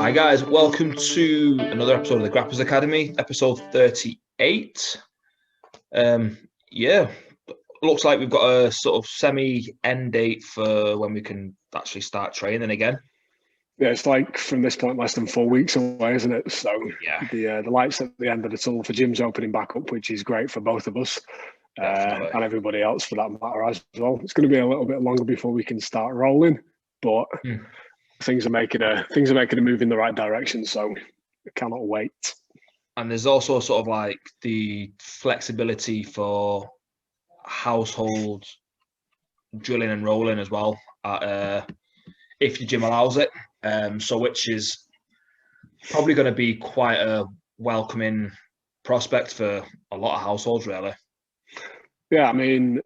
Hi guys, welcome to another episode of the Grapplers Academy, episode 38. Yeah, looks like we've got a sort of semi-end date for when we can actually start training again. Yeah, it's like from this point less than 4 weeks away, isn't it? So Yeah, the lights at the end of the tunnel for gyms opening back up, which is great for both of us and everybody else for that matter as well. It's going to be a little bit longer before we can start rolling, but things are making a move in the right direction. So I cannot wait. And there's also sort of like the flexibility for household drilling and rolling as well, if your gym allows it. So which is probably going to be quite a welcoming prospect for a lot of households, really. Yeah, I mean,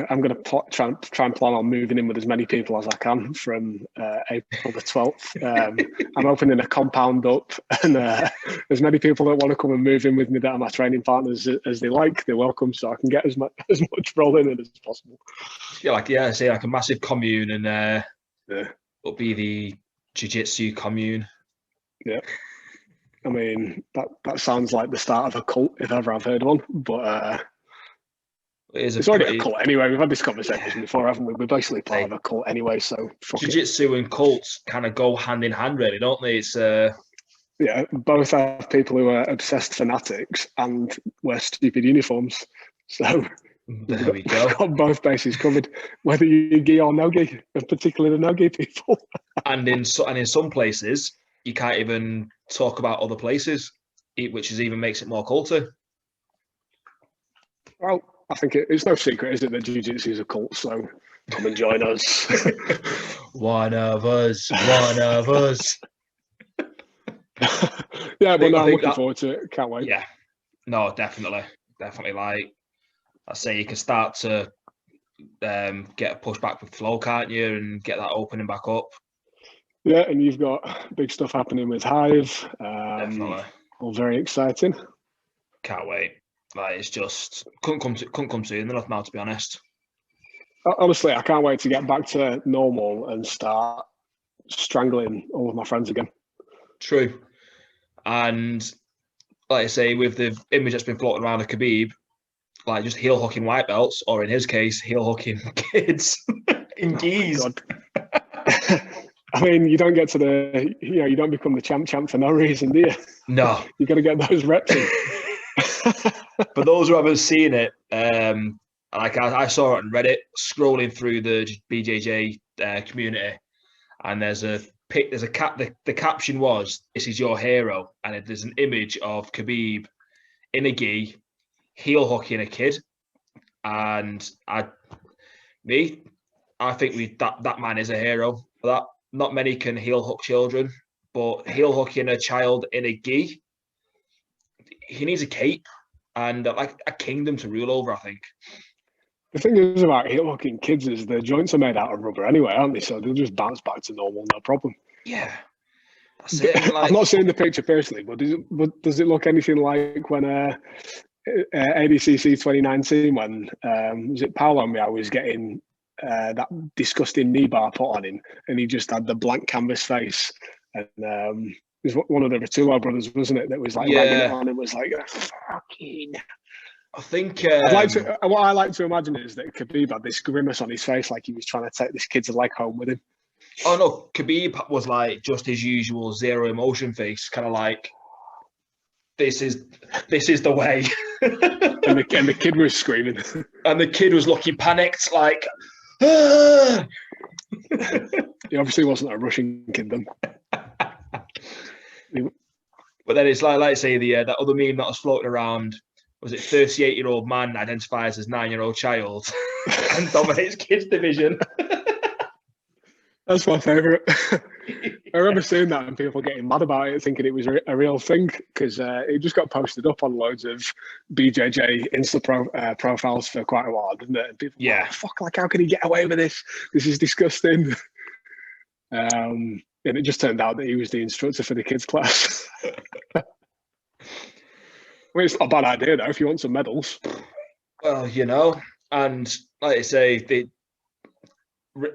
I'm going to try and plan on moving in with as many people as I can from April the 12th. I'm opening a compound up, and as many people that want to come and move in with me that are my training partners as they like, they're welcome, so I can get as much rolling in as possible. Yeah, say like a massive commune, and it'll be the JiuJitsu Commune. Yeah. I mean, that sounds like the start of a cult, if ever I've heard one, but... it's already a cult anyway. We've had this conversation before, haven't we? We're basically part of a cult anyway, so jiu-jitsu and cults kind of go hand in hand, really, don't they? It's yeah, both have people who are obsessed fanatics and wear stupid uniforms. So there we go. Got both bases covered, whether you're gi or no gi, and particularly the no gi people. and in some places, you can't even talk about other places, which even makes it more culty. Well, I think it's no secret, is it, that jiu-jitsu is a cult, so come and join us. One of us. Yeah, but no, I'm looking forward to it. Can't wait. Yeah, no, definitely. Like I say, you can start to get a push back with flow, can't you, and get that opening back up. Yeah, and you've got big stuff happening with Hive. Definitely. All very exciting. Can't wait. Like, it's just couldn't come soon enough now, to be honest. Honestly, I can't wait to get back to normal and start strangling all of my friends again. True. And like I say, with the image that's been floating around of Khabib, like just heel hooking white belts, or in his case, heel hooking kids in gis. I mean, you don't get to you don't become the champ for no reason, do you? No. You got to get those reps in. For those who haven't seen it, like I saw it on Reddit, scrolling through the BJJ community, and there's a cap. The caption was, "This is your hero," and there's an image of Khabib in a gi, heel hooking a kid, and I think that man is a hero. That not many can heel hook children, but heel hooking a child in a gi, he needs a cape and like a kingdom to rule over, I think. The thing is about heel hooking kids is the joints are made out of rubber anyway, aren't they? So they'll just bounce back to normal, no problem. Yeah, that's it. Like, I've not seen the picture personally, but does it look anything like when ADCC 2019 when was it Paolo Mia was getting that disgusting knee bar put on him, and he just had the blank canvas face, and it was one of the Rotullo brothers, wasn't it, that was like ragging it on and was like, fucking... I think... what I like to imagine is that Khabib had this grimace on his face like he was trying to take this kid's leg home with him. Oh, no, Khabib was like just his usual zero emotion face, kind of like, this is the way. and the kid was screaming. And the kid was looking panicked, like... Ah! He obviously wasn't a Russian kid then. But then it's like say that other meme that was floating around, was it 38-year-old man identifies as 9-year-old child and dominates kids division? That's my favourite. I remember seeing that and people getting mad about it, thinking it was a real thing, because it just got posted up on loads of BJJ Insta profiles for quite a while, didn't it? And people were like, fuck, like, how can he get away with this? This is disgusting. And it just turned out that he was the instructor for the kids' class. I mean, it's not a bad idea, though, if you want some medals. Well, and like I say,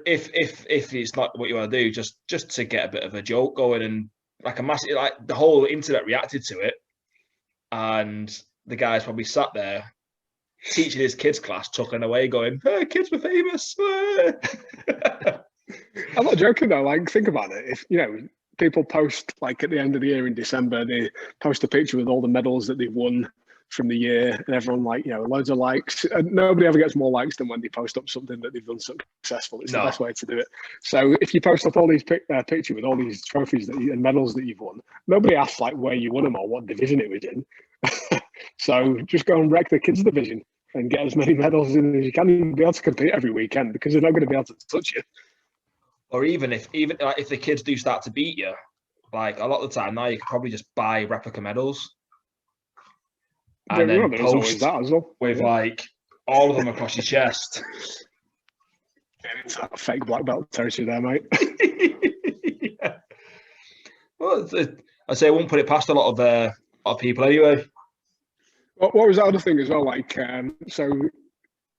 if it's not what you want to do, just to get a bit of a joke going and like a massive, like the whole internet reacted to it, and the guy's probably sat there teaching his kids class, chuckling away, going, "Hey, kids were famous." I'm not joking though. Like, think about it. If people post like at the end of the year in December, they post a picture with all the medals that they've won from the year, and everyone loads of likes. And nobody ever gets more likes than when they post up something that they've done successful. It's the best way to do it. So if you post up all these pictures with all these trophies and medals that you've won, nobody asks like where you won them or what division it was in. So just go and wreck the kids division and get as many medals in as you can. You'll be able to compete every weekend because they're not going to be able to touch you. Or even if the kids do start to beat you, like a lot of the time now, you can probably just buy replica medals and then post that as well, with like all of them across your chest. It's that fake black belt territory there, mate. Yeah. Well, I'd say I won't put it past a lot of people anyway. What was that other thing as well? Like, so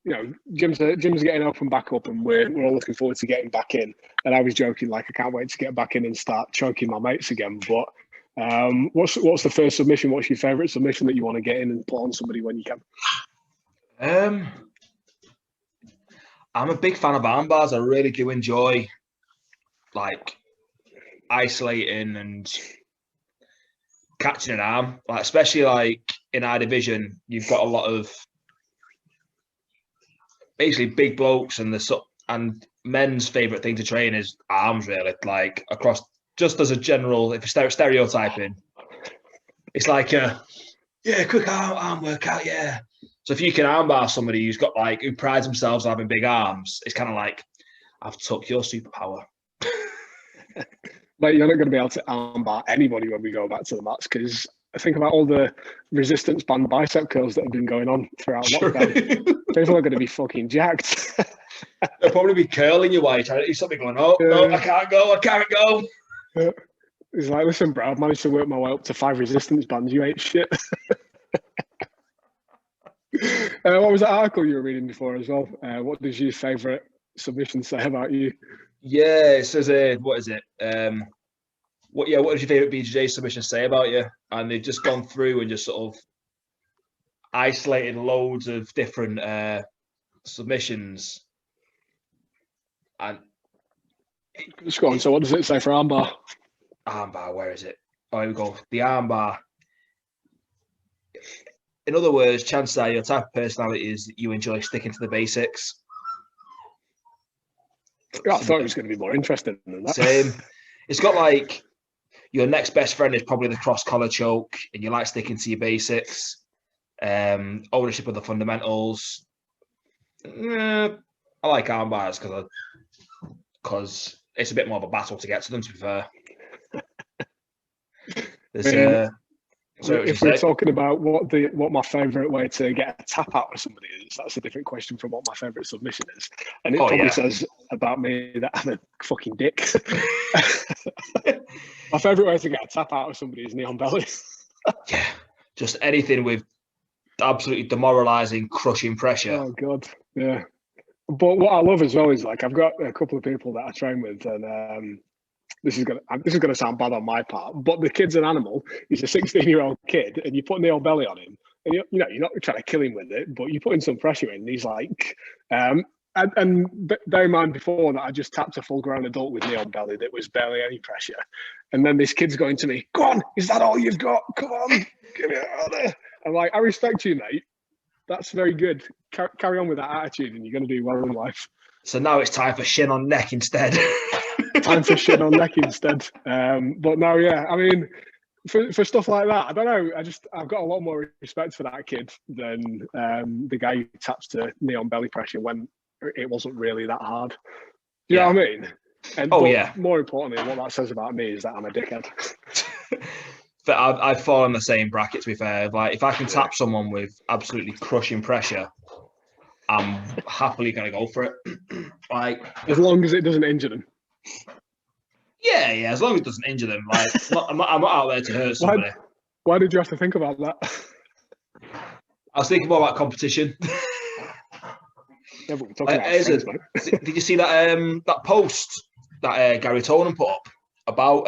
gyms are getting open back up, and we're all looking forward to getting back in. And I was joking, like, I can't wait to get back in and start choking my mates again. But what's the first submission? What's your favourite submission that you want to get in and put on somebody when you can? I'm a big fan of arm bars. I really do enjoy like isolating and catching an arm, like especially like in our division, you've got a lot of basically big blokes, and men's favorite thing to train is arms, really. Like across, just as a general, if you're stereotyping, it's like quick arm workout, yeah. So if you can armbar somebody who prides themselves on having big arms, it's kind of like, I've took your superpower. Like, you're not going to be able to armbar anybody when we go back to the mats, because I think about all the resistance band bicep curls that have been going on throughout lockdown. People are going to be fucking jacked. They'll probably be curling you while you're trying to do something, going, no, I can't go. Yeah. It's like, listen, bro, I've managed to work my way up to 5 resistance bands. You ain't shit. What was that article you were reading before as well? What does your favourite submission say about you? Yeah, it says, what is it? What does your favourite BJJ submission say about you? And they've just gone through and just sort of isolated loads of different submissions. And just go on. So what does it say for armbar? Armbar, where is it? Oh, here we go. The armbar. In other words, chances are your type of personality is that you enjoy sticking to the basics. I thought it was going to be more interesting than that. Same. It's got like, your next best friend is probably the cross collar choke, and you like sticking to your basics. Ownership of the fundamentals. I like arm bars because it's a bit more of a battle to get to them, to be fair. If we're talking about what my favourite way to get a tap out of somebody is, that's a different question from what my favourite submission is. And it probably says about me that I'm a fucking dick. My favourite way to get a tap out of somebody is knee on belly. Yeah, just anything with absolutely demoralising, crushing pressure. Oh, God, yeah. But what I love as well is, like, I've got a couple of people that I train with, and this is gonna sound bad on my part, but the kid's an animal. He's a 16-year-old kid, and you put knee on belly on him, and you're not trying to kill him with it, but you put in some pressure in. And he's like, and bear in mind, before that, I just tapped a full-grown adult with knee on belly that was barely any pressure, and then this kid's going to me, "Go on, is that all you've got? Come on, give me out there." I'm like, "I respect you, mate. That's very good. Carry on with that attitude, and you're going to do well in life." So now it's time for shin on neck instead. Time for shin on neck instead. But no, yeah, I mean, for stuff like that, I don't know. I've got a lot more respect for that kid than the guy who taps to knee on belly pressure when it wasn't really that hard. Do you know what I mean? And more importantly, what that says about me is that I'm a dickhead. But I fall in the same bracket, to be fair. Like, if I can tap someone with absolutely crushing pressure, I'm happily going to go for it. Like, as long as it doesn't injure them. Yeah, as long as it doesn't injure them. Like, I'm not out there to hurt somebody. Why did you have to think about that? I was thinking more about competition. Yeah, but we're talking about things, mate. Did you see that post that Gary Tolan put up about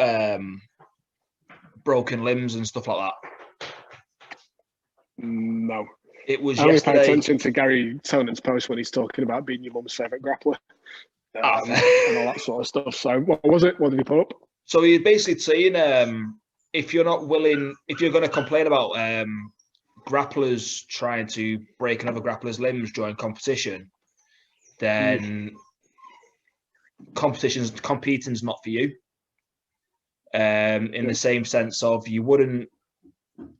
broken limbs and stuff like that? No. It was I only yesterday. pay attention to Gary Tonan's post when he's talking about being your mum's favourite grappler and all that sort of stuff. So what was it? What did he put up? So he's basically saying, if you're not willing, if you're going to complain about grapplers trying to break another grappler's limbs during competition, then competing's not for you. In the same sense of you wouldn't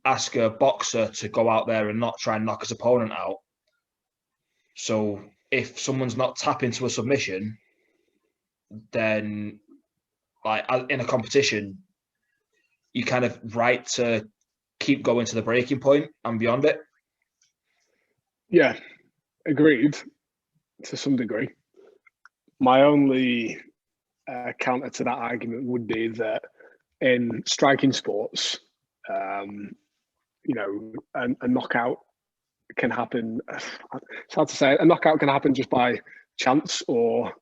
ask a boxer to go out there and not try and knock his opponent out. So if someone's not tapping to a submission, then like in a competition, you kind of right to keep going to the breaking point and beyond it. Yeah, agreed to some degree. My only counter to that argument would be that in striking sports, you know, a knockout can happen. It's hard to say. A knockout can happen just by chance, or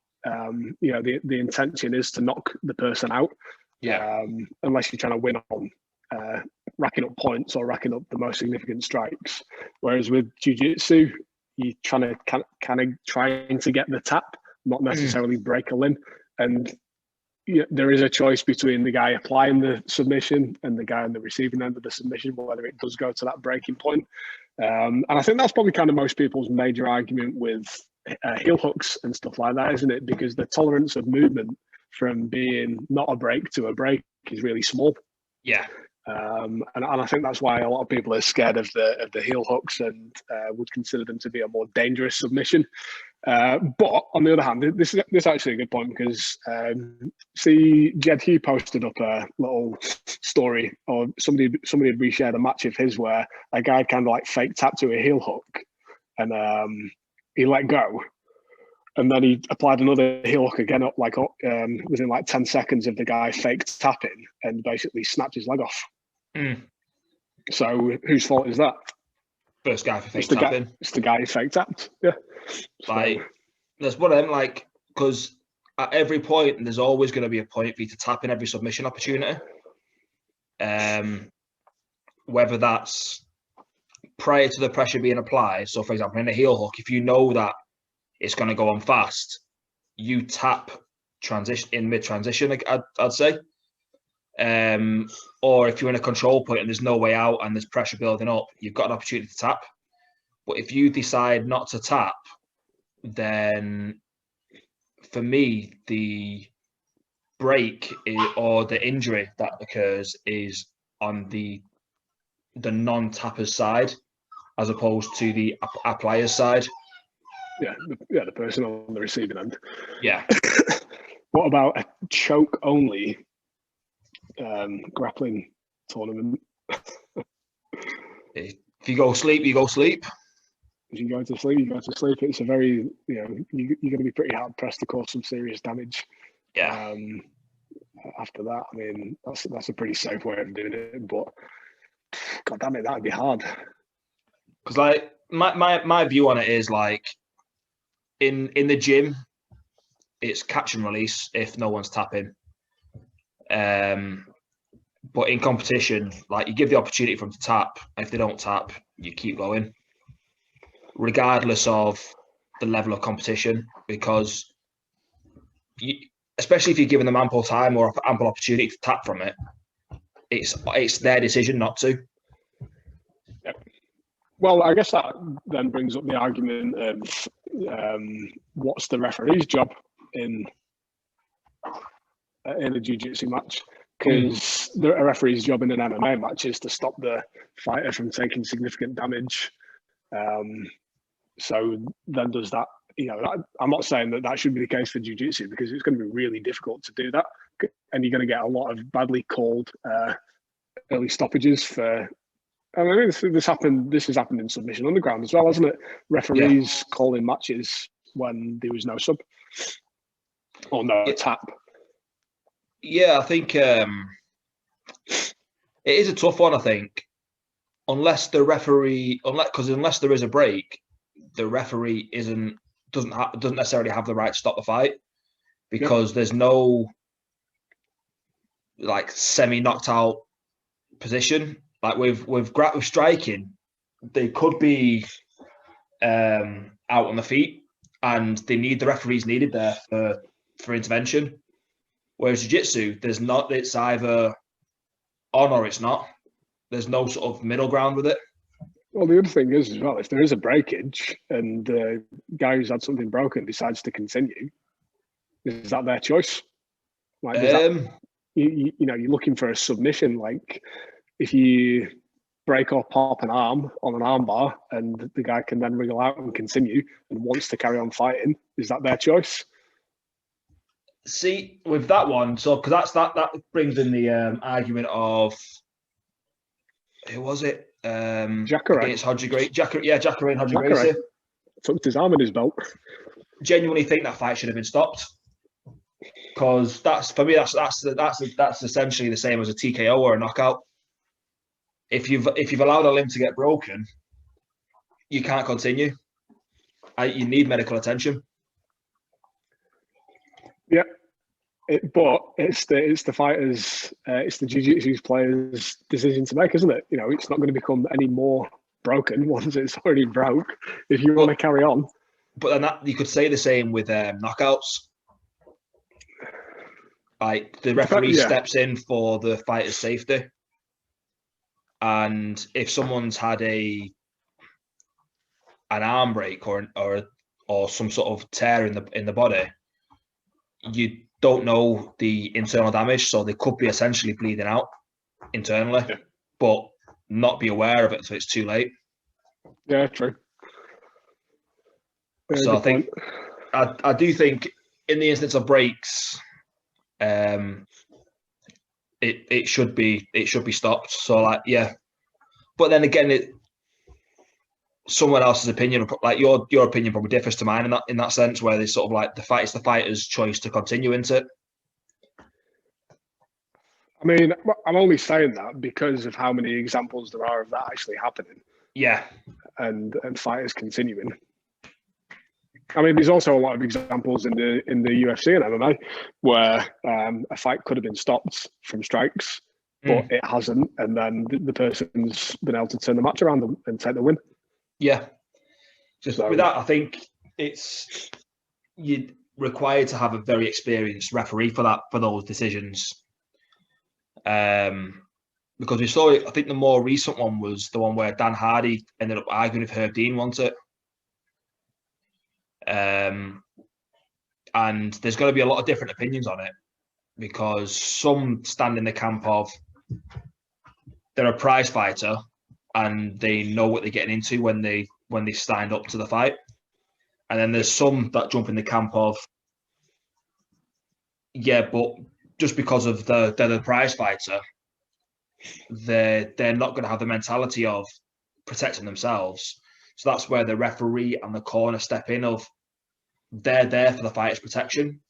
you know, the intention is to knock the person out. Yeah. Unless you're trying to win on racking up points or racking up the most significant strikes. Whereas with jiu-jitsu, you're trying to get the tap, not necessarily break a limb. And there is a choice between the guy applying the submission and the guy on the receiving end of the submission, whether it does go to that breaking point. And I think that's probably kind of most people's major argument with heel hooks and stuff like that, isn't it? Because the tolerance of movement from being not a break to a break is really small. Yeah. And I think that's why a lot of people are scared of the heel hooks and would consider them to be a more dangerous submission. But on the other hand, this is actually a good point, because see, Jed Hugh posted up a little story, or somebody had reshared a match of his where a guy kind of like fake tapped to a heel hook, and he let go, and then he applied another heel hook again up like within like 10 seconds of the guy fake tapping, and basically snapped his leg off. So whose fault is that? First guy for fake tapping. It's the guy who fake tapped. Yeah. Like, there's one of them, like, because at every point, there's always going to be a point for you to tap in every submission opportunity. Whether that's prior to the pressure being applied. So, for example, in a heel hook, if you know that it's going to go on fast, you tap in mid-transition, I'd say. Or if you're in a control point and there's no way out and there's pressure building up, you've got an opportunity to tap. But if you decide not to tap, then for me, the break or the injury that occurs is on the non-tapper's side as opposed to the applier's side. Yeah, the person on the receiving end. Yeah. What about a choke-only grappling tournament? If you go sleep, you go sleep. If you go to sleep, you go to sleep. It's a very, you're going to be pretty hard pressed to cause some serious damage. Yeah. After that, I mean, that's a pretty safe way of doing it. But God damn it, that'd be hard. Because like my view on it is like in the gym, it's catch and release if no one's tapping. But in competition, like you give the opportunity for them to tap. If they don't tap, you keep going, regardless of the level of competition, because especially if you're giving them ample time or ample opportunity to tap from it, it's their decision not to. Yep. Well, I guess that then brings up the argument of what's the referee's job in a jiu-jitsu match? Because a referee's job in an MMA match is to stop the fighter from taking significant damage. So then does that, I'm not saying that should be the case for jiu-jitsu, because it's going to be really difficult to do that. And you're going to get a lot of badly called early stoppages for, I mean, this has happened in Submission Underground as well, hasn't it? Referees calling matches when there was no sub or no tap. Yeah, I think it is a tough one. I think unless there is a break, the referee doesn't necessarily have the right to stop the fight, because there's no like semi knocked out position. Like with striking, they could be out on the feet, and the referees needed there for intervention. Whereas jiu-jitsu, there's not. It's either on or it's not. There's no sort of middle ground with it. Well, the other thing is as well, if there is a breakage and the guy who's had something broken decides to continue, is that their choice? Like, you know, you're looking for a submission. Like, if you break or pop an arm on an arm bar and the guy can then wriggle out and continue and wants to carry on fighting, is that their choice? See, with that one, so because that brings in the argument of who was it? Jacare. Against Jacare and Hodge Gracie. Tucked his arm in his belt. Genuinely think that fight should have been stopped, because that's essentially the same as a TKO or a knockout. If you've allowed a limb to get broken, you can't continue. You need medical attention. Yeah, but it's the fighters, it's the jiu-jitsu players' decision to make, isn't it? You know, it's not going to become any more broken once it's already broke. If you want to carry on, but then you could say the same with knockouts. Like the referee steps in for the fighter's safety, and if someone's had an arm break or some sort of tear in the body, you don't know the internal damage, so they could be essentially bleeding out internally, but not be aware of it until it's too late. Yeah, true. So I think I do think in the instance of breaks, it should be stopped. So like, yeah, but then again, someone else's opinion, like your opinion, probably differs to mine in that sense, where there's sort of like it's the fighter's choice to continue into it. I mean, I'm only saying that because of how many examples there are of that actually happening. Yeah, and fighters continuing. I mean, there's also a lot of examples in the UFC and MMA where a fight could have been stopped from strikes, but it hasn't, and then the person's been able to turn the match around and take the win. Yeah, just with that, I think you're required to have a very experienced referee for those decisions. Because we saw it, I think the more recent one was the one where Dan Hardy ended up arguing if Herb Dean wants it. And there's going to be a lot of different opinions on it, because some stand in the camp of they're a prize fighter and they know what they're getting into when they signed up to the fight. And then there's some that jump in the camp of, yeah, but just because of they're the prize fighter, they're not going to have the mentality of protecting themselves. So that's where the referee and the corner step in of they're there for the fighter's protection.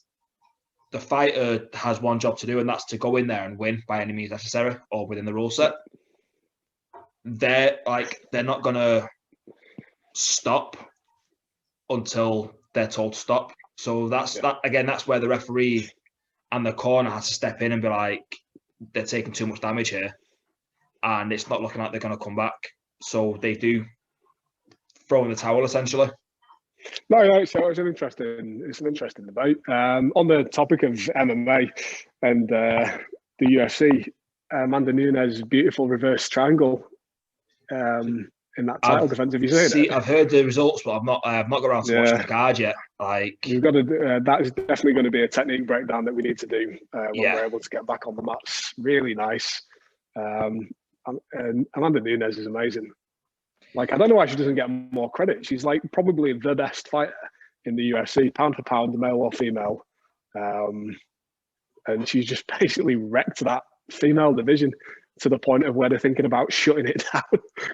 The fighter has one job to do, and that's to go in there and win by any means necessary or within the rule set. They're not going to stop until they're told to stop. So that's where the referee and the corner has to step in and be like, they're taking too much damage here, and it's not looking like they're going to come back. So they do throw in the towel, essentially. No, so it's an interesting debate. On the topic of MMA and the UFC, Amanda Nunes' beautiful reverse triangle in that title defense. Have you seen it? I've heard the results, but I've not got around to watching the card yet. Like, you've got to. That is definitely going to be a technique breakdown that we need to do when we're able to get back on the mats. Really nice. And Amanda Nunes is amazing. Like, I don't know why she doesn't get more credit. She's like probably the best fighter in the UFC, pound for pound, male or female. And she's just basically wrecked that female division to the point of where they're thinking about shutting it down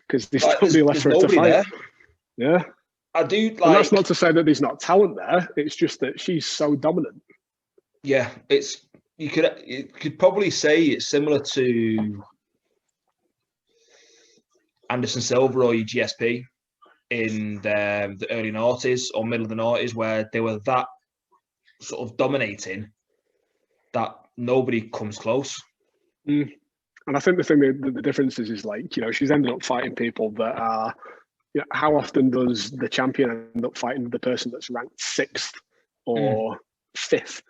because there's nobody left for her to fight. There. Yeah. I do like. And that's not to say that there's not talent there. It's just that she's so dominant. Yeah, you could probably say it's similar to Anderson Silva or your GSP in the early noughties or middle of the noughties, where they were that sort of dominating that nobody comes close. And I think the thing the difference is like, she's ended up fighting people that are, how often does the champion end up fighting the person that's ranked 6th or 5th?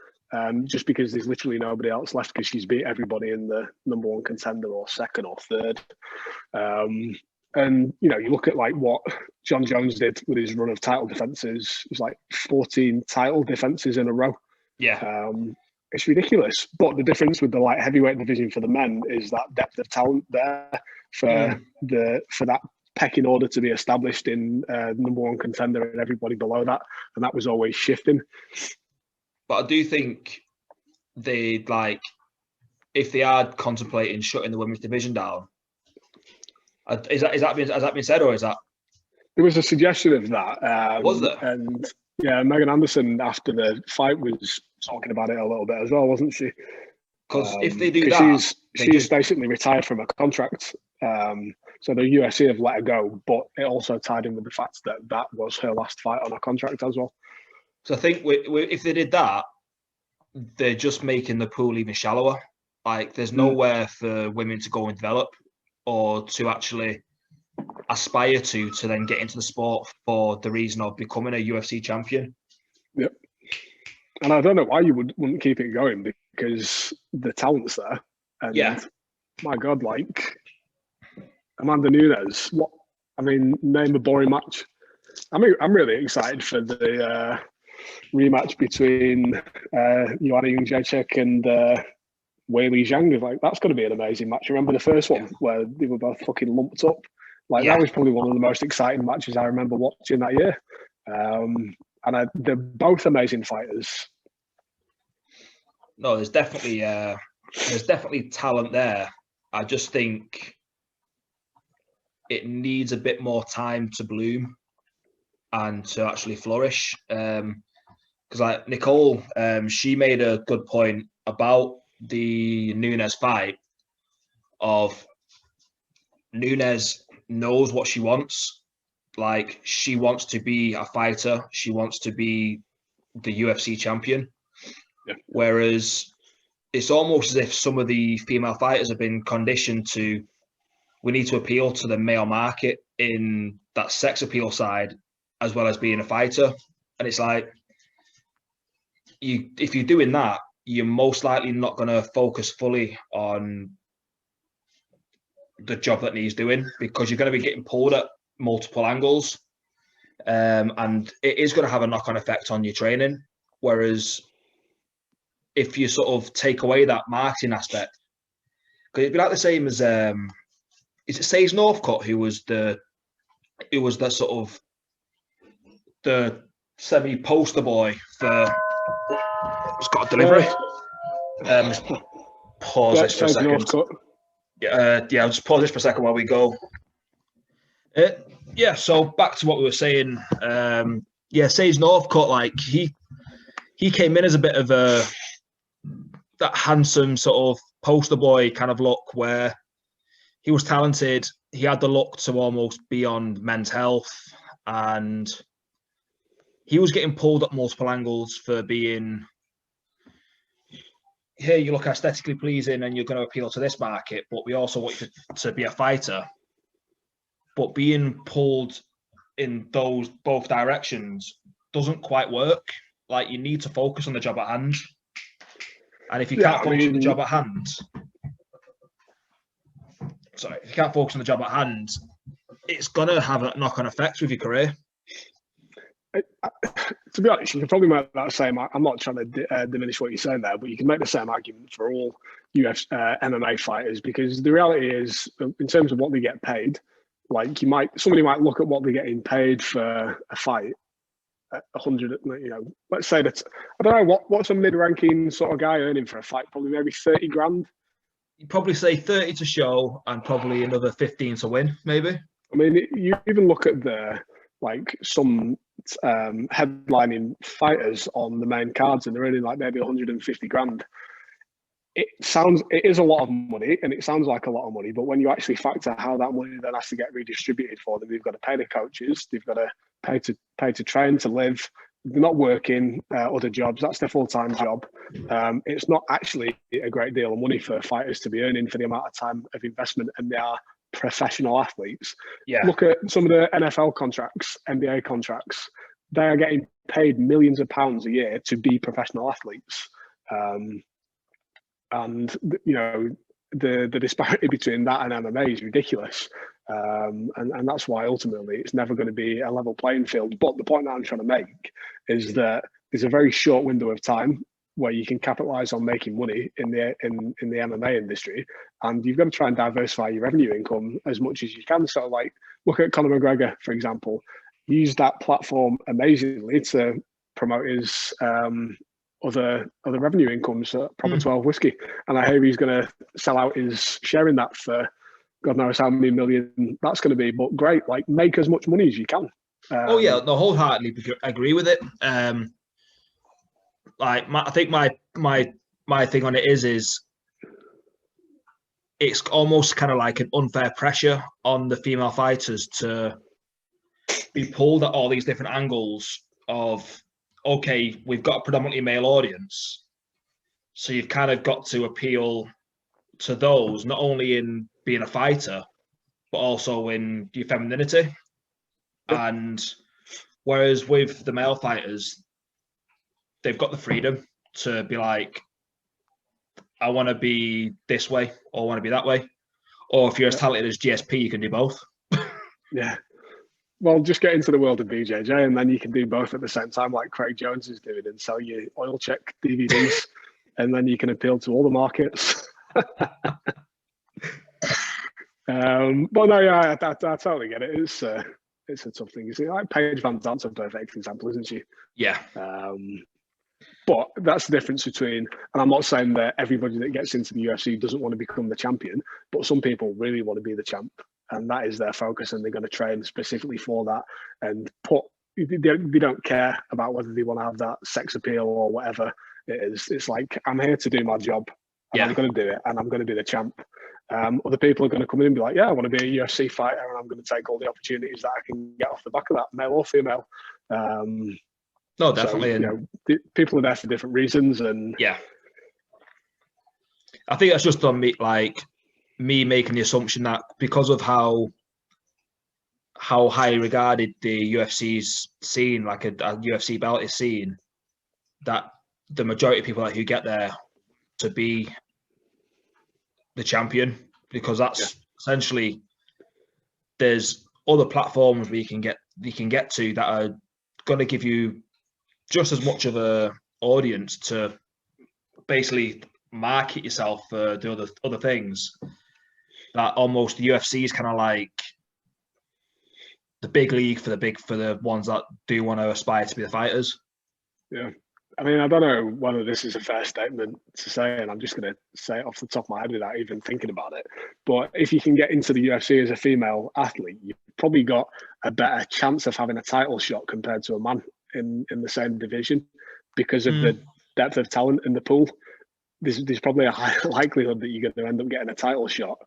Just because there's literally nobody else left because she's beat everybody in the number 1 contender or 2nd or 3rd. And, you look at like what John Jones did with his run of title defenses. It was like 14 title defenses in a row. Yeah. It's ridiculous. But the difference with the light heavyweight division for the men is that depth of talent there for that pecking order to be established in number 1 contender and everybody below that. And that was always shifting. But I do think if they are contemplating shutting the women's division down, has that been said, or is that? There was a suggestion of that. Was there? And yeah, Megan Anderson after the fight was talking about it a little bit as well, wasn't she? Because if they do that, she's basically retired from a contract. So the UFC have let her go, but it also tied in with the fact that was her last fight on a contract as well. So I think if they did that, they're just making the pool even shallower. Like, there's nowhere for women to go and develop or to actually aspire to then get into the sport for the reason of becoming a UFC champion. Yep. And I don't know why you wouldn't keep it going, because the talent's there. And my God, like Amanda Nunes, name a boring match. I'm really excited for the rematch between Joanna Jędrzejczyk and Weili Zhang. Like, that's going to be an amazing match. Remember the first one where they were both fucking lumped up? Like, that was probably one of the most exciting matches I remember watching that year. And they're both amazing fighters. No, there's definitely talent there. I just think it needs a bit more time to bloom and to actually flourish. Because like Nicole, she made a good point about the Nunes fight. Of Nunes knows what she wants. Like, she wants to be a fighter. She wants to be the UFC champion. Yeah. Whereas it's almost as if some of the female fighters have been conditioned to, we need to appeal to the male market in that sex appeal side, as well as being a fighter. And it's like, if you're doing that, you're most likely not going to focus fully on the job that needs doing, because you're going to be getting pulled at multiple angles. And it is going to have a knock-on effect on your training. Whereas if you sort of take away that marketing aspect, because it'd be like the same as, is it Sage Northcutt who was the sort of the semi-poster boy for, it's got a delivery. Pause this for a second. I'll just pause this for a second while we go. So back to what we were saying. Sage Northcutt, like, he came in as a bit of that handsome sort of poster boy kind of look, where he was talented. He had the look to almost be on Men's Health, and he was getting pulled at multiple angles for being, here you look aesthetically pleasing and you're going to appeal to this market, but we also want you to be a fighter. But being pulled in those both directions doesn't quite work. Like, you need to focus on the job at hand. And if you can't focus on the job at hand, it's going to have a knock-on effect with your career. To be honest, you can probably make that same. I'm not trying to diminish what you're saying there, but you can make the same argument for all UFC MMA fighters, because the reality is, in terms of what they get paid, like, somebody might look at what they're getting paid for a fight at 100. Let's say that, I don't know what's a mid-ranking sort of guy earning for a fight. Probably maybe 30 grand. You'd probably say 30 to show and probably another 15 to win, maybe. I mean, you even look at some headlining fighters on the main cards, and they're earning like maybe 150 grand. It is a lot of money, and it sounds like a lot of money, but when you actually factor how that money then has to get redistributed for them, they've got to pay the coaches, they've got to pay to train, to live, they're not working other jobs. That's their full-time job. It's not actually a great deal of money for fighters to be earning for the amount of time of investment, and they are professional athletes. Yeah. Look at some of the NFL contracts, NBA contracts. They are getting paid millions of pounds a year to be professional athletes. And, you know, the disparity between that and MMA is ridiculous. And that's why ultimately it's never going to be a level playing field. But the point that I'm trying to make is that there's a very short window of time where you can capitalize on making money in the MMA industry, and you've got to try and diversify your revenue income as much as you can. So, like, look at Conor McGregor, for example. He used that platform amazingly to promote his other revenue incomes at Proper 12 Whiskey, and I hear he's going to sell out his share in that for God knows how many million that's going to be. But great, like, make as much money as you can. Oh yeah, no, wholeheartedly agree with it. Like, I think my thing on it is it's almost kind of like an unfair pressure on the female fighters to be pulled at all these different angles of, okay, we've got a predominantly male audience, so you've kind of got to appeal to those, not only in being a fighter, but also in your femininity. And whereas with the male fighters, they've got the freedom to be like, I want to be this way, or I want to be that way. Or if you're as talented as GSP, you can do both. Yeah. Well, just get into the world of BJJ, and then you can do both at the same time, like Craig Jones is doing, and sell your oil check DVDs, and then you can appeal to all the markets. But no, yeah, I totally get it. It's a tough thing. You see, like Paige Van Zandt's a perfect example, isn't she? Yeah. But that's the difference between, and I'm not saying that everybody that gets into the UFC doesn't want to become the champion, but some people really want to be the champ, and that is their focus, and they're going to train specifically for that, and they don't care about whether they want to have that sex appeal or whatever it is. It's like, I'm here to do my job, and I'm going to do it, and I'm going to be the champ. Other people are going to come in and be like, yeah, I want to be a UFC fighter, and I'm going to take all the opportunities that I can get off the back of that, male or female. No, definitely. So, people are there for different reasons, and yeah, I think that's just on me, like me making the assumption that because of how highly regarded the UFC's seen, like a UFC belt is seen, that the majority of people who get there to be the champion, because that's essentially, there's other platforms where you can get to that are going to give you just as much of a audience to basically market yourself for the other things. That almost the UFC is kind of like the big league for the ones that do want to aspire to be the fighters. Yeah. I mean, I don't know whether this is a fair statement to say, and I'm just going to say it off the top of my head without even thinking about it. But if you can get into the UFC as a female athlete, you've probably got a better chance of having a title shot compared to a man in the same division, because of the depth of talent in the pool. There's probably a high likelihood that you're going to end up getting a title shot,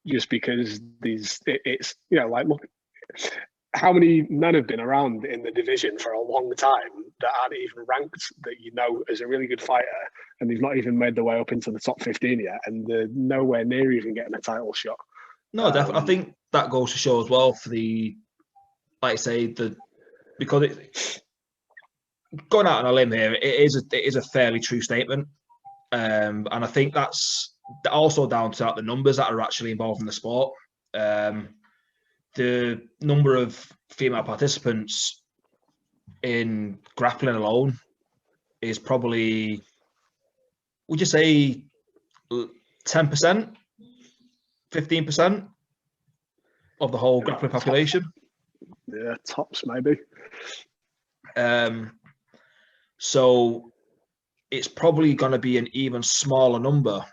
just because it's you know, like, look, how many men have been around in the division for a long time that aren't even ranked, that you know as a really good fighter, and they've not even made their way up into the top 15 yet, and they're nowhere near even getting a title shot. No, definitely. I think that goes to show as well for like I say, because it's going out on a limb here, it is a fairly true statement, and I think that's also down to the numbers that are actually involved in the sport. The number of female participants in grappling alone is probably, would you say, 10%, 15% of the whole grappling population? Yeah, tops maybe. So it's probably going to be an even smaller number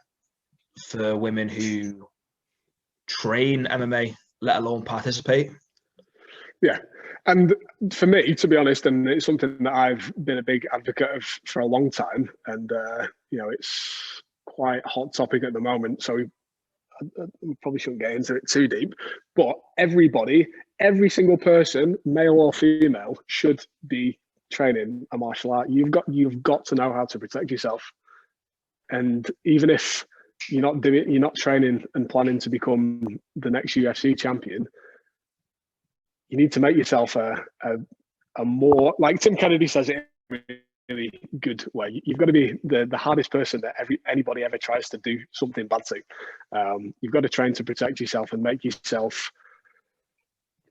for women who train MMA, let alone participate. Yeah. And for me, to be honest, and it's something that I've been a big advocate of for a long time, and you know, it's quite a hot topic at the moment, so we probably shouldn't get into it too deep, but every single person, male or female, should be training a martial art, you've got to know how to protect yourself. And even if you're not training and planning to become the next UFC champion, you need to make yourself a more, like Tim Kennedy says it in a really good way. You've got to be the hardest person that anybody ever tries to do something bad to. You've got to train to protect yourself and give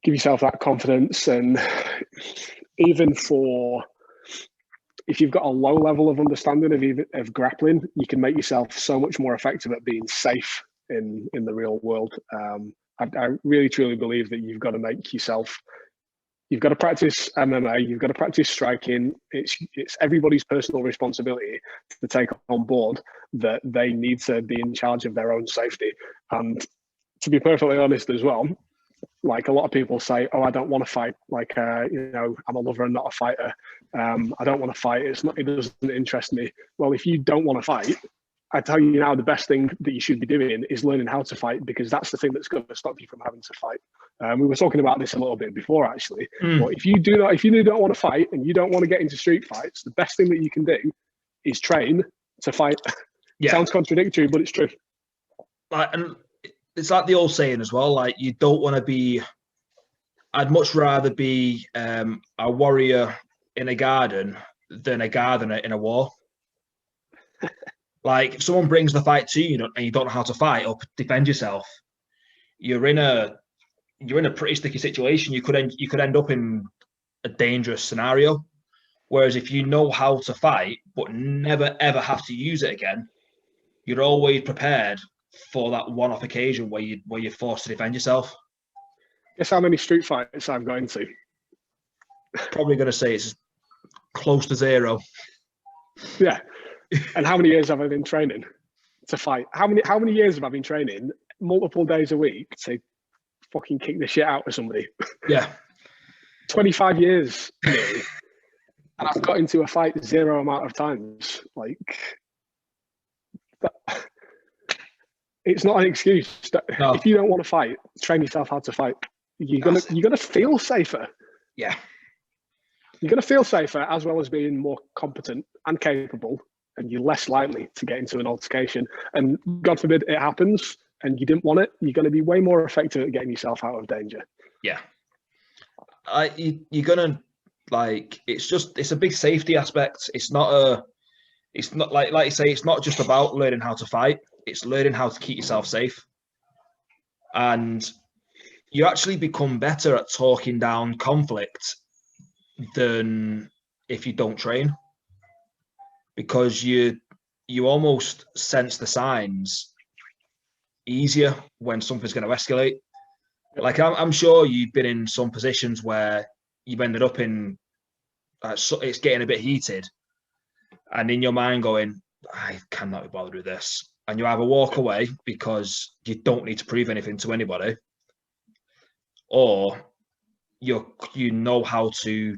yourself that confidence. And even if you've got a low level of understanding of grappling, you can make yourself so much more effective at being safe in the real world. I really truly believe that you've got to practice MMA, you've got to practice striking. It's everybody's personal responsibility to take on board that they need to be in charge of their own safety. And to be perfectly honest as well, like a lot of people say, oh, I don't want to fight. Like, I'm a lover and not a fighter. I don't want to fight. It doesn't interest me. Well, if you don't want to fight, I tell you now, the best thing that you should be doing is learning how to fight, because that's the thing that's going to stop you from having to fight. We were talking about this a little bit before, actually. But if you don't want to fight and you don't want to get into street fights, the best thing that you can do is train to fight. Yeah. Sounds contradictory, but it's true. And it's like the old saying as well. Like, you don't want to be. I'd much rather be a warrior in a garden than a gardener in a war. Like, if someone brings the fight to you and you don't know how to fight or defend yourself, you're in a pretty sticky situation. You could end up in a dangerous scenario. Whereas if you know how to fight but never ever have to use it again, you're always prepared for that one-off occasion where you're forced to defend yourself. Guess how many street fights I've got into? Probably going to say it's close to 0. Yeah. And how many years have I been training to fight? How many years have I been training multiple days a week to fucking kick the shit out of somebody? Yeah. 25 years nearly. And I've got into a fight 0 amount of times. Like, it's not an excuse. No. If you don't want to fight, train yourself how to fight. You're gonna feel safer. Yeah. You're gonna feel safer, as well as being more competent and capable. And you're less likely to get into an altercation. And God forbid it happens and you didn't want it, you're going to be way more effective at getting yourself out of danger. Yeah. You're going to, like, it's a big safety aspect. It's not like you say, it's not just about learning how to fight. It's learning how to keep yourself safe. And you actually become better at talking down conflict than if you don't train. Because you almost sense the signs easier when something's going to escalate. Like, I'm sure you've been in some positions where you've ended up in, it's getting a bit heated, and in your mind going, I cannot be bothered with this. And you either walk away because you don't need to prove anything to anybody, or you know how to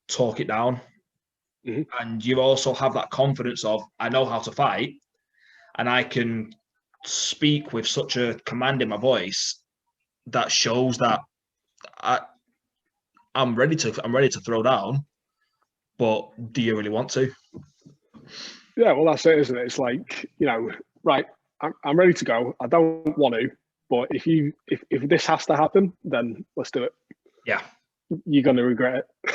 talk it down. Mm-hmm. And you also have that confidence of, I know how to fight, and I can speak with such a command in my voice that shows that I'm ready to throw down. But do you really want to? Yeah, well, that's it, isn't it? It's like, right, I'm ready to go. I don't want to, but if this has to happen, then let's do it. Yeah, you're gonna regret it.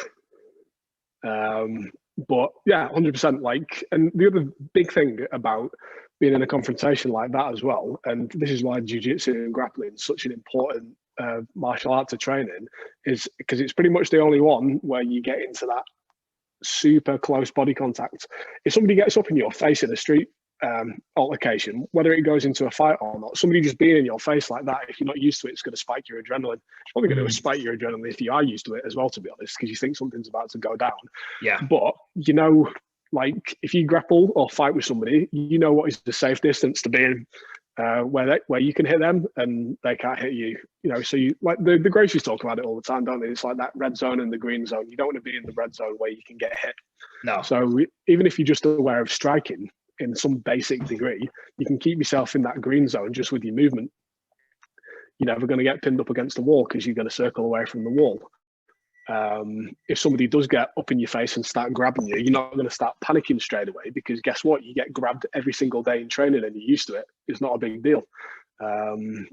But yeah, 100%. Like, and the other big thing about being in a confrontation like that as well, and this is why jiu-jitsu and grappling is such an important martial art to train in, is because it's pretty much the only one where you get into that super close body contact. If somebody gets up in your face in a street altercation, whether it goes into a fight or not, somebody just being in your face like that, if you're not used to it, it's going to spike your adrenaline. It's probably going to spike your adrenaline if you are used to it as well, to be honest, because you think something's about to go down. Yeah. But, like, if you grapple or fight with somebody, what is the safe distance to be in, where you can hit them and they can't hit you. So you, like, the Gracies talk about it all the time, don't they? It's like that red zone and the green zone. You don't want to be in the red zone where you can get hit. No. So even if you're just aware of striking in some basic degree, you can keep yourself in that green zone just with your movement. You're never going to get pinned up against the wall because you're going to circle away from the wall. if somebody does get up in your face and start grabbing you, you're not going to start panicking straight away, because guess what? You get grabbed every single day in training and you're used to it. It's not a big deal. And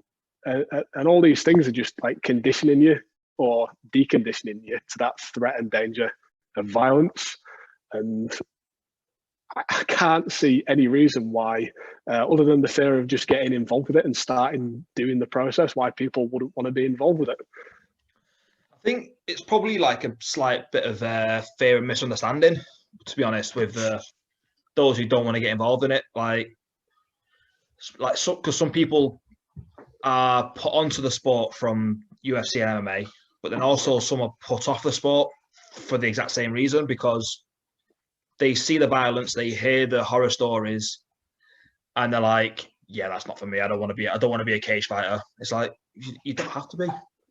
all these things are just like conditioning you or deconditioning you to that threat and danger of violence. And I can't see any reason why, other than the fear of just getting involved with it and starting doing the process, why people wouldn't want to be involved with it. I think it's probably like a slight bit of fear and misunderstanding, to be honest, with those who don't want to get involved in it. Because some people are put onto the sport from UFC and MMA, but then also some are put off the sport for the exact same reason, because they see the violence, they hear the horror stories, and they're like, "Yeah, that's not for me. I don't want to be a cage fighter." It's like, you don't have to be,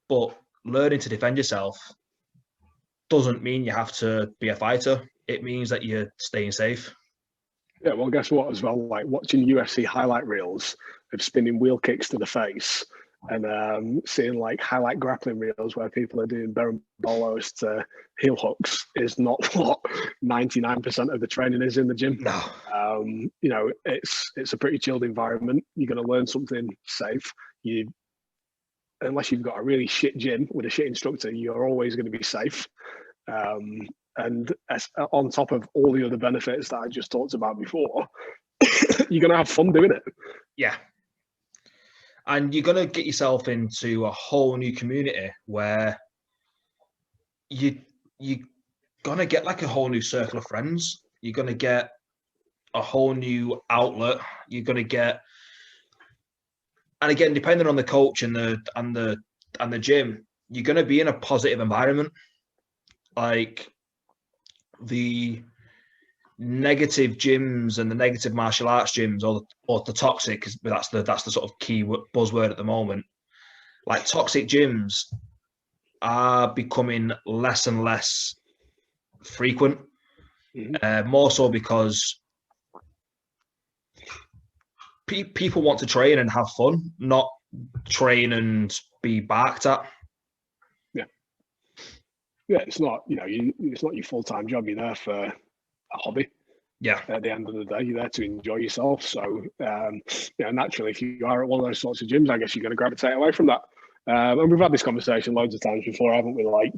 but learning to defend yourself doesn't mean you have to be a fighter. It means that you're staying safe. Yeah, well, guess what as well? Like watching UFC highlight reels of spinning wheel kicks to the face, and seeing like highlight grappling reels where people are doing berimbolos to heel hooks is not what 99% of the training is in the gym. No. You know, it's a pretty chilled environment. You're going to learn something safe. Unless you've got a really shit gym with a shit instructor, you're always going to be safe. And on top of all the other benefits that I just talked about before, you're going to have fun doing it. Yeah. And you're going to get yourself into a whole new community where you're going to get like a whole new circle of friends. You're going to get a whole new outlet. You're going to get, and again, depending on the coach and the gym, you're going to be in a positive environment. Like the negative gyms and the negative martial arts gyms, or the toxic, because that's the sort of key buzzword at the moment. Like toxic gyms are becoming less and less frequent, more so because people want to train and have fun, not train and be barked at. Yeah, it's not, it's not your full-time job. You're there for a hobby. Yeah. At the end of the day, you're there to enjoy yourself. So, naturally, if you are at one of those sorts of gyms, I guess you're going to gravitate away from that. And we've had this conversation loads of times before, haven't we? Like,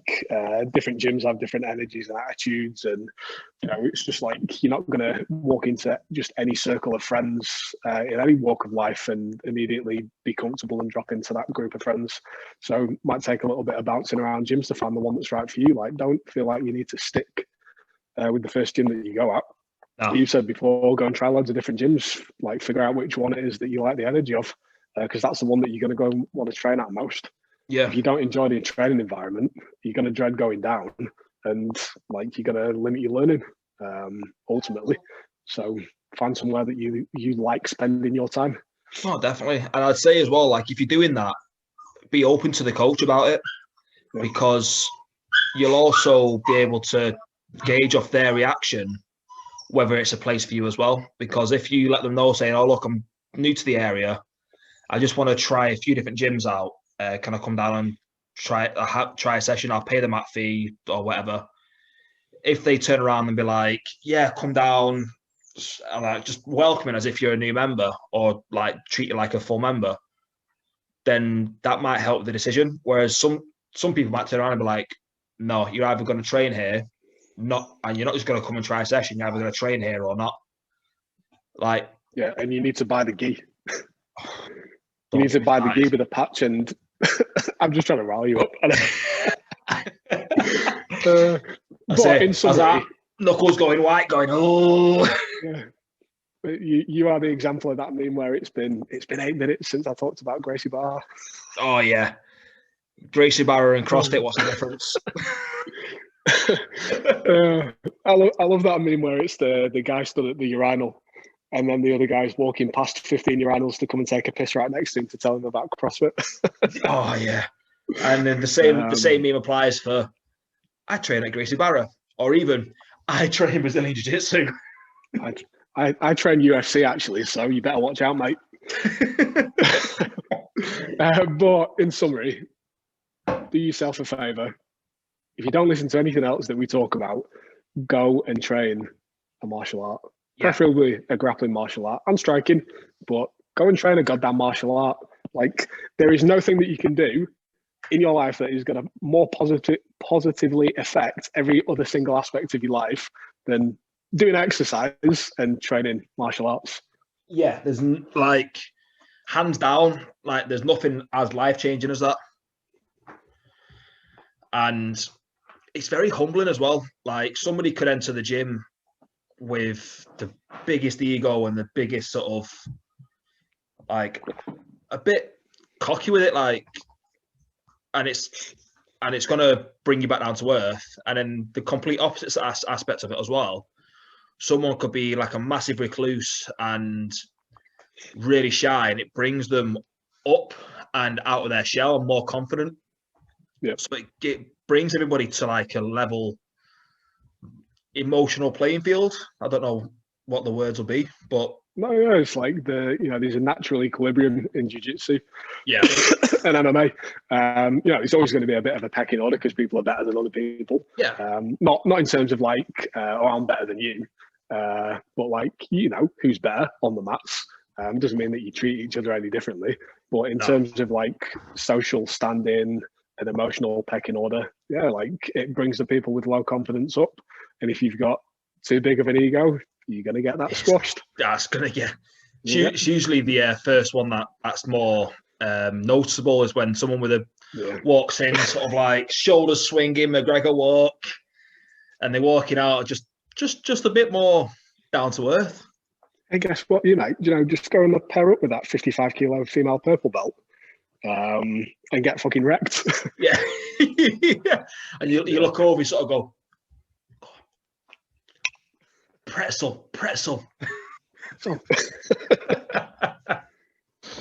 different gyms have different energies and attitudes, and it's just like you're not going to walk into just any circle of friends in any walk of life and immediately be comfortable and drop into that group of friends. So, it might take a little bit of bouncing around gyms to find the one that's right for you. Like, don't feel like you need to stick with the first gym that you go at. No. You said before, go and try loads of different gyms. Like, figure out which one it is that you like the energy of. Because that's the one that you're going to go and want to train at most. Yeah. If you don't enjoy the training environment, you're going to dread going down, and like you're going to limit your learning ultimately. So find somewhere that you like spending your time. Oh, definitely. And I'd say as well, like if you're doing that, be open to the coach about it, because you'll also be able to gauge off their reaction whether it's a place for you as well. Because if you let them know, saying, "Oh, look, I'm new to the area, I just want to try a few different gyms out. Can I come down and try a session? I'll pay the mat fee or whatever." If they turn around and be like, "Yeah, come down," and like just welcoming as if you're a new member, or like treat you like a full member, then that might help the decision. Whereas some people might turn around and be like, "No, you're either going to train here, and you're not just going to come and try a session. You're either going to train here or not." Like, yeah, and you need to buy the gi. You need to buy the gi with a patch, and I'm just trying to rile you up. But in summary, knuckles going white, going, "Oh." Yeah. You are the example of that meme where it's been 8 minutes since I talked about Gracie Barra. Oh yeah, Gracie Barra and CrossFit. What's the difference? I love that meme where it's the guy stood at the urinal, and then the other guy's walking past 15 urinals to come and take a piss right next to him to tell him about CrossFit. Oh yeah, and then the same meme applies for, I train at Gracie Barra, or even I train Brazilian Jiu-Jitsu. I train UFC actually, so you better watch out, mate. But in summary, do yourself a favour, if you don't listen to anything else that we talk about, go and train a martial art, preferably a grappling martial art and striking, but go and train a goddamn martial art. Like, there is no thing that you can do in your life that is going to more positively affect every other single aspect of your life than doing exercise and training martial arts. Yeah, there's like, hands down, like there's nothing as life-changing as that. And it's very humbling as well. Like, somebody could enter the gym with the biggest ego and the biggest sort of, like, a bit cocky with it, like, and it's going to bring you back down to earth. And then the complete opposite aspect of it as well. Someone could be like a massive recluse and really shy, and it brings them up and out of their shell and more confident. Yeah. So it brings everybody to like a level emotional playing field. I don't know what the words will be, but no, it's like there's a natural equilibrium in jiu-jitsu, and MMA. It's always going to be a bit of a pecking order because people are better than other people. Not in terms of like, I'm better than you, but like, who's better on the mats. Doesn't mean that you treat each other any differently, but in terms of like social standing and emotional pecking order, like, it brings the people with low confidence up. And if you've got too big of an ego, you're going to get that squashed. That's going to get... It's usually the first one that's more noticeable is when someone with walks in, sort of like shoulders swinging, McGregor walk, and they're walking out just a bit more down to earth. And guess what, just go and pair up with that 55-kilo female purple belt and get fucking wrecked. Yeah. And you look over, you sort of go, pretzel.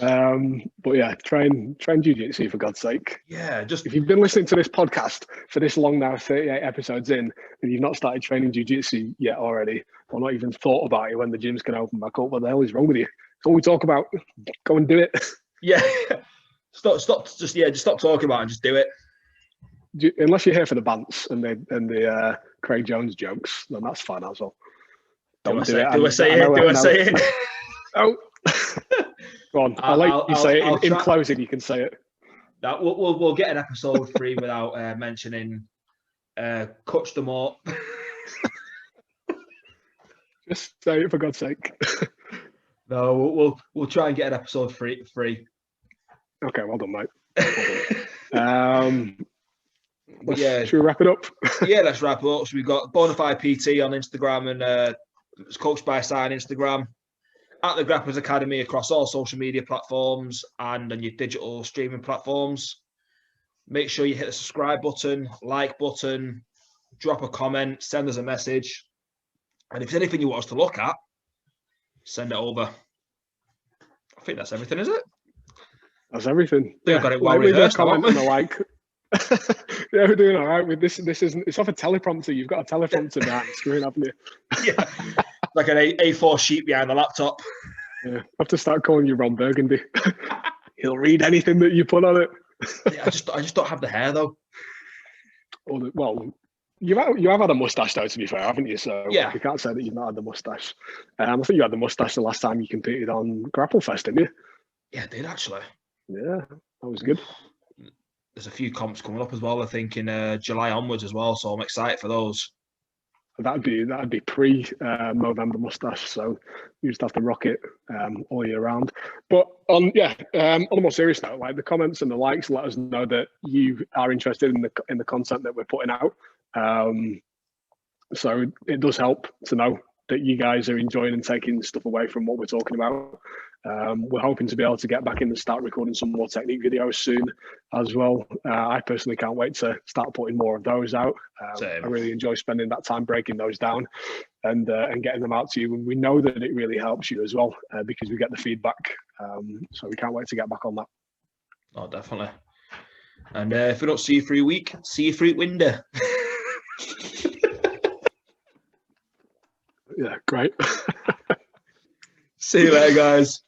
But yeah, train jiu-jitsu, for God's sake. Yeah, just if you've been listening to this podcast for this long now, 38 episodes in, and you've not started training jiu-jitsu yet already, or not even thought about it when the gym's going to open back up, what the hell is wrong with you? It's all we talk about. Go and do it. Yeah. Stop talking about it and just do it. Unless you're here for the bants and the Craig Jones jokes, then that's fine as well. Do I say it? Oh. Go on. I'll let you say it. In closing, you can say it. That we'll get an episode 3 without mentioning Coach them up. Just say it, for God's sake. No, we'll try and get an episode 3. Okay, well done, mate. Should we wrap it up? Yeah, let's wrap it up. So we've got Bonafide PT on Instagram, and it's Coached by Sign Instagram. At the Grapplers Academy across all social media platforms and on your digital streaming platforms. Make sure you hit the subscribe button, like button, drop a comment, send us a message. And if there's anything you want us to look at, send it over. I think that's everything, is it? That's everything. We've got it well rehearsed. Comment and the like. Yeah, we're doing all right with this. It's off a teleprompter. You've got a teleprompter behind the screen, haven't you? Yeah. Like an A4 sheet behind the laptop. Yeah, I have to start calling you Ron Burgundy. He'll read anything that you put on it. Yeah, I just don't have the hair though. Well, you have had a mustache though, to be fair, haven't you? So yeah, you can't say that you've not had the mustache. I think you had the mustache the last time you competed on Grapplefest, didn't you? Yeah, I did actually. Yeah, that was good. There's a few comps coming up as well, I think, in July onwards as well, so I'm excited for those. That'd be pre-Movember mustache, so you just have to rock it all year round. But on a more serious note, like, the comments and the likes let us know that you are interested in the content that we're putting out. So it does help to know that you guys are enjoying and taking stuff away from what we're talking about. We're hoping to be able to get back in and start recording some more technique videos soon as well. I personally can't wait to start putting more of those out. I really enjoy spending that time breaking those down and getting them out to you. And we know that it really helps you as well because we get the feedback. So we can't wait to get back on that. Oh, definitely. And if we don't see you for a week, see you through window. Yeah, great. See you later, guys.